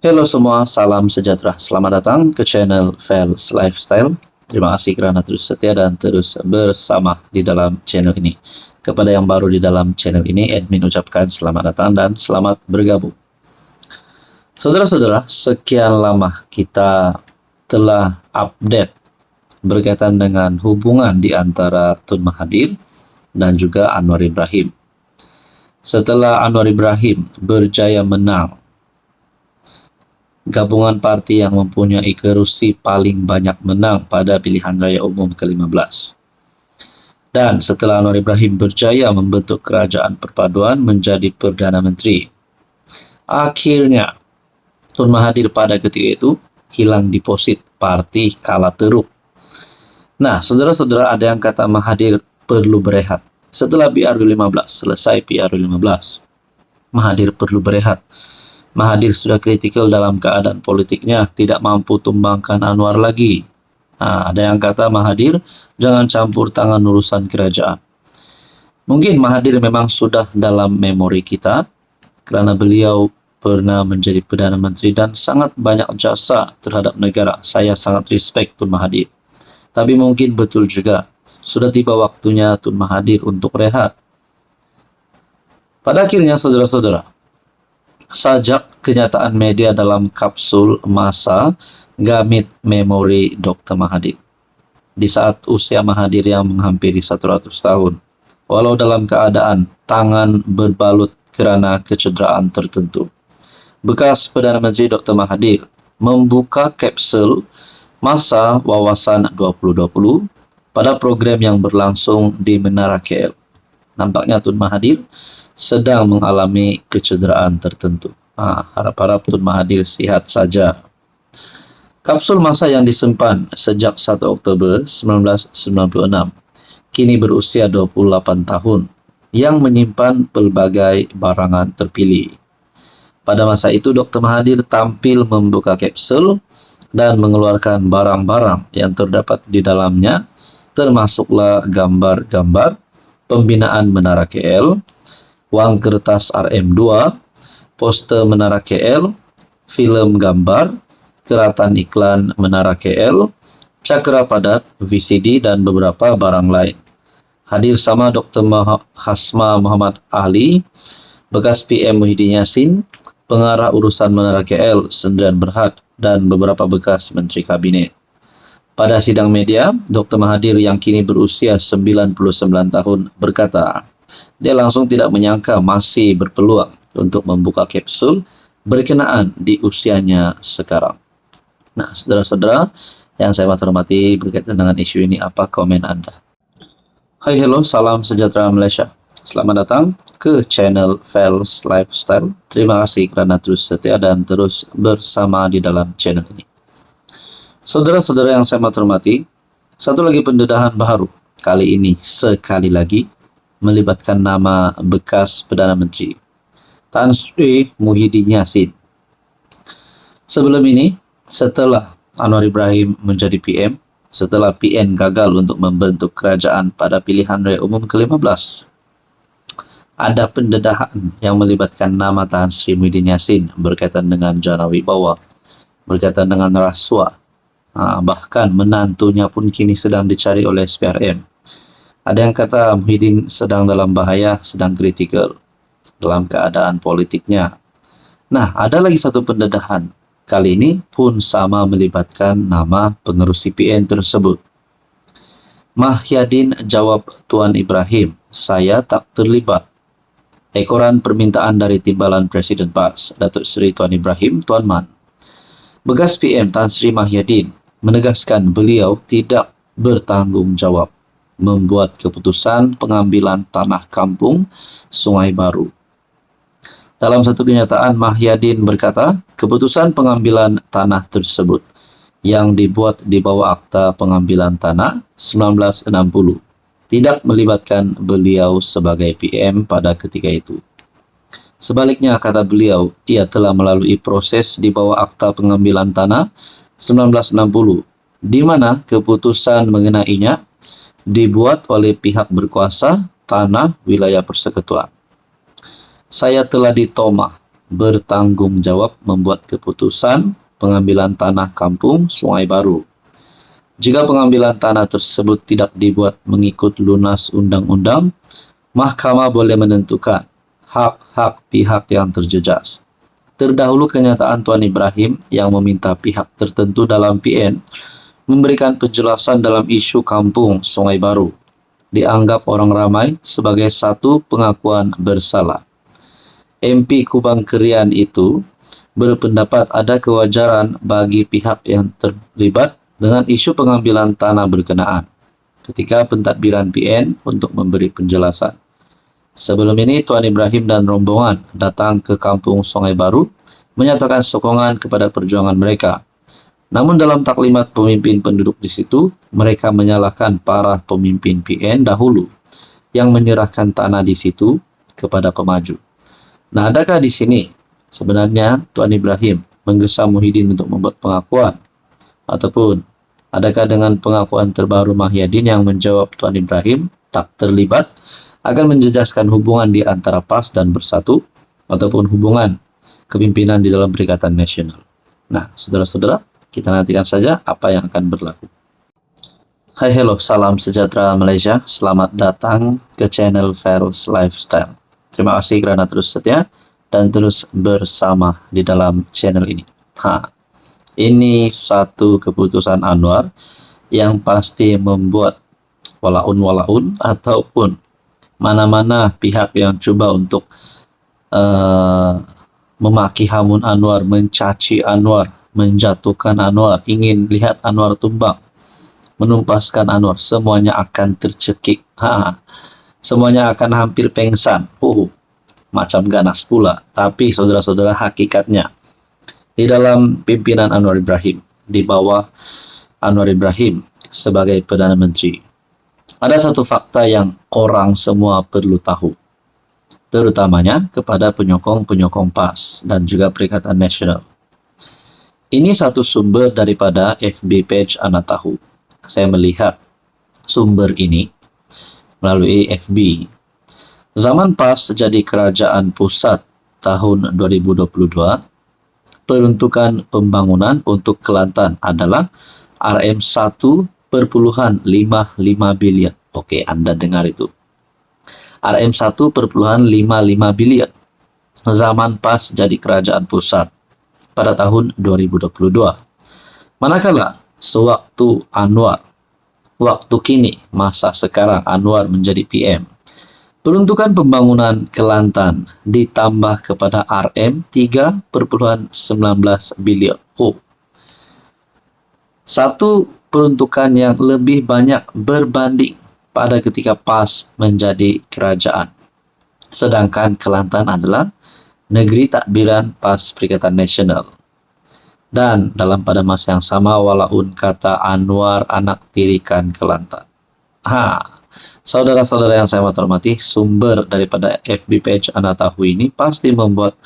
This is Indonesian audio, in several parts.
Halo semua, salam sejahtera. Selamat datang ke channel Fels Lifestyle. Terima kasih kerana terus setia dan terus bersama di dalam channel ini. Kepada yang baru di dalam channel ini, admin ucapkan selamat datang dan selamat bergabung. Saudara-saudara, sekian lama kita telah update berkaitan dengan hubungan di antara Tun Mahathir dan juga Anwar Ibrahim. Setelah Anwar Ibrahim berjaya menang gabungan parti yang mempunyai kerusi paling banyak menang pada pilihan raya umum ke-15. Dan setelah Anwar Ibrahim berjaya membentuk kerajaan perpaduan menjadi Perdana Menteri, akhirnya Tun Mahathir pada ketika itu hilang deposit, parti kalah teruk. Nah, saudara-saudara, ada yang kata Mahathir perlu berehat. Setelah PRU15, selesai PRU15, Mahathir perlu berehat. Mahathir sudah kritikal dalam keadaan politiknya, tidak mampu tumbangkan Anwar lagi. Ada yang kata Mahathir jangan campur tangan urusan kerajaan. Mungkin Mahathir memang sudah dalam memori kita, kerana beliau pernah menjadi Perdana Menteri dan sangat banyak jasa terhadap negara. Saya sangat respect Tun Mahathir. Tapi mungkin betul juga, sudah tiba waktunya Tun Mahathir untuk rehat. Pada akhirnya, saudara-saudara, sajak kenyataan media dalam kapsul masa Gamit Memori Dr. Mahathir di saat usia Mahathir yang menghampiri 100 tahun, walau dalam keadaan tangan berbalut kerana kecederaan tertentu. Bekas Perdana Menteri Dr. Mahathir membuka kapsul masa wawasan 2020 pada program yang berlangsung di Menara KL. Nampaknya Tun Mahathir sedang mengalami kecederaan tertentu. Harap-harap Tun Mahathir sihat saja. Kapsul masa yang disimpan sejak 1 Oktober 1996 kini berusia 28 tahun yang menyimpan pelbagai barangan terpilih. Pada masa itu, Dr. Mahathir tampil membuka kapsul dan mengeluarkan barang-barang yang terdapat di dalamnya, termasuklah gambar-gambar pembinaan Menara KL, wang kertas RM2, poster Menara KL, filem gambar, keratan iklan Menara KL, cakra padat, VCD dan beberapa barang lain. Hadir sama Dr. Hasma Muhammad Ali, bekas PM Muhyiddin Yassin, pengarah urusan Menara KL Sendirian Berhad dan beberapa bekas menteri kabinet. Pada sidang media, Dr. Mahathir yang kini berusia 99 tahun berkata, dia langsung tidak menyangka masih berpeluang untuk membuka kapsul berkenaan di usianya sekarang. Nah, saudara-saudara yang saya hormati, berkaitan dengan isu ini, apa komen Anda? Hai, hello, salam sejahtera Malaysia. Selamat datang ke channel Fels Lifestyle. Terima kasih kerana terus setia dan terus bersama di dalam channel ini. Saudara-saudara yang saya hormati, satu lagi pendedahan baru, kali ini sekali lagi melibatkan nama bekas Perdana Menteri Tan Sri Muhyiddin Yassin. Sebelum ini, setelah Anwar Ibrahim menjadi PM, setelah PN gagal untuk membentuk kerajaan pada pilihan raya umum ke-15, ada pendedahan yang melibatkan nama Tan Sri Muhyiddin Yassin berkaitan dengan jana wibawa, berkaitan dengan rasuah. Bahkan menantunya pun kini sedang dicari oleh SPRM. Ada yang kata Muhyiddin sedang dalam bahaya, sedang kritikal dalam keadaan politiknya. Nah, ada lagi satu pendedahan. Kali ini pun sama melibatkan nama pengerusi PN tersebut. Mahyadin jawab Tuan Ibrahim, saya tak terlibat. Ekoran permintaan dari Timbalan Presiden PAS, Datuk Seri Tuan Ibrahim, Tuan Man. Bekas PM Tan Sri Mahyadin menegaskan beliau tidak bertanggungjawab membuat keputusan pengambilan tanah kampung Sungai Baru. Dalam satu kenyataan, Mahyadin berkata, keputusan pengambilan tanah tersebut yang dibuat di bawah Akta Pengambilan Tanah 1960 tidak melibatkan beliau sebagai PM pada ketika itu. Sebaliknya, kata beliau, ia telah melalui proses di bawah Akta Pengambilan Tanah 1960, di mana keputusan mengenainya dibuat oleh pihak berkuasa tanah wilayah persekutuan. Saya telah ditomah bertanggung jawab membuat keputusan pengambilan tanah kampung Sungai Baru. Jika pengambilan tanah tersebut tidak dibuat mengikut lunas undang-undang, Mahkamah boleh menentukan hak-hak pihak yang terjejas. Terdahulu kenyataan Tuan Ibrahim yang meminta pihak tertentu dalam PN memberikan penjelasan dalam isu kampung Sungai Baru dianggap orang ramai sebagai satu pengakuan bersalah. MP Kubang Kerian itu berpendapat ada kewajaran bagi pihak yang terlibat dengan isu pengambilan tanah berkenaan ketika pentadbiran PN untuk memberi penjelasan. Sebelum ini, Tuan Ibrahim dan rombongan datang ke kampung Sungai Baru menyatakan sokongan kepada perjuangan mereka. Namun dalam taklimat pemimpin penduduk di situ, mereka menyalahkan para pemimpin PN dahulu yang menyerahkan tanah di situ kepada pemaju. Nah, adakah di sini sebenarnya Tuan Ibrahim menggesa Muhyiddin untuk membuat pengakuan? Ataupun adakah dengan pengakuan terbaru Mahyadin yang menjawab Tuan Ibrahim tak terlibat akan menjejaskan hubungan di antara PAS dan Bersatu ataupun hubungan kepimpinan di dalam Perikatan Nasional? Nah, saudara-saudara, kita nantikan saja apa yang akan berlaku. Hai, hello, salam sejahtera Malaysia. Selamat datang ke channel Fels Lifestyle. Terima kasih kerana terus setia dan terus bersama di dalam channel ini. Ini satu keputusan Anwar yang pasti membuat walaun-walaun ataupun mana-mana pihak yang coba untuk memaki hamun Anwar, mencaci Anwar, menjatuhkan Anwar, ingin lihat Anwar tumbang, menumpaskan Anwar, semuanya akan tercekik. Semuanya akan hampir pengsan. Macam ganas pula. Tapi saudara-saudara, hakikatnya di dalam pimpinan Anwar Ibrahim, di bawah Anwar Ibrahim sebagai Perdana Menteri, ada satu fakta yang korang semua perlu tahu, terutamanya kepada penyokong-penyokong PAS dan juga Perikatan Nasional. Ini satu sumber daripada FB page Anak Tahu. Saya melihat sumber ini melalui FB. Zaman PAS jadi kerajaan pusat tahun 2022, peruntukan pembangunan untuk Kelantan adalah RM1,55 bilion. Oke, Anda dengar itu. RM1,55 bilion. Zaman PAS jadi kerajaan pusat pada tahun 2022. Manakala sewaktu Anwar, waktu kini, masa sekarang Anwar menjadi PM, peruntukan pembangunan Kelantan ditambah kepada RM3,19 bilion. Satu peruntukan yang lebih banyak berbanding pada ketika PAS menjadi kerajaan. Sedangkan Kelantan adalah negeri takbiran PAS Perikatan Nasional. Dan dalam pada masa yang sama, walaupun kata Anwar anak tirikan Kelantan. Saudara-saudara yang saya hormati, sumber daripada FB page Anak Tahu ini pasti membuat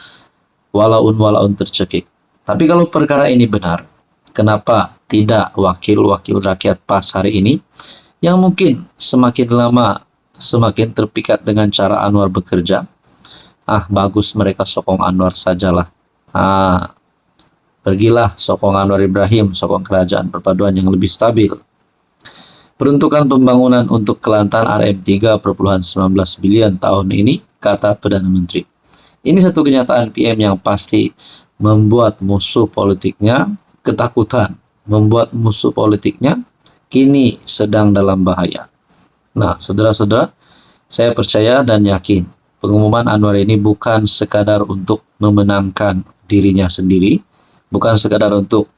walaun-walaun tercekik. Tapi kalau perkara ini benar, kenapa tidak wakil-wakil rakyat PAS hari ini yang mungkin semakin lama semakin terpikat dengan cara Anwar bekerja? Bagus mereka sokong Anwar sajalah. Pergilah sokong Anwar Ibrahim, sokong kerajaan perpaduan yang lebih stabil. Peruntukan pembangunan untuk Kelantan RM3,19 bilion tahun ini, kata Perdana Menteri. Ini satu kenyataan PM yang pasti membuat musuh politiknya ketakutan, membuat musuh politiknya kini sedang dalam bahaya. Nah, saudara-saudara, saya percaya dan yakin pengumuman Anwar ini bukan sekadar untuk memenangkan dirinya sendiri, bukan sekadar untuk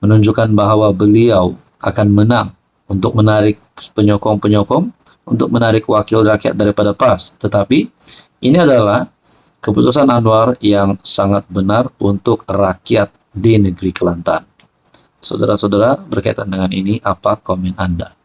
menunjukkan bahwa beliau akan menang, untuk menarik penyokong-penyokong, untuk menarik wakil rakyat daripada PAS. Tetapi ini adalah keputusan Anwar yang sangat benar untuk rakyat di negeri Kelantan. Saudara-saudara, berkaitan dengan ini, apa komen Anda?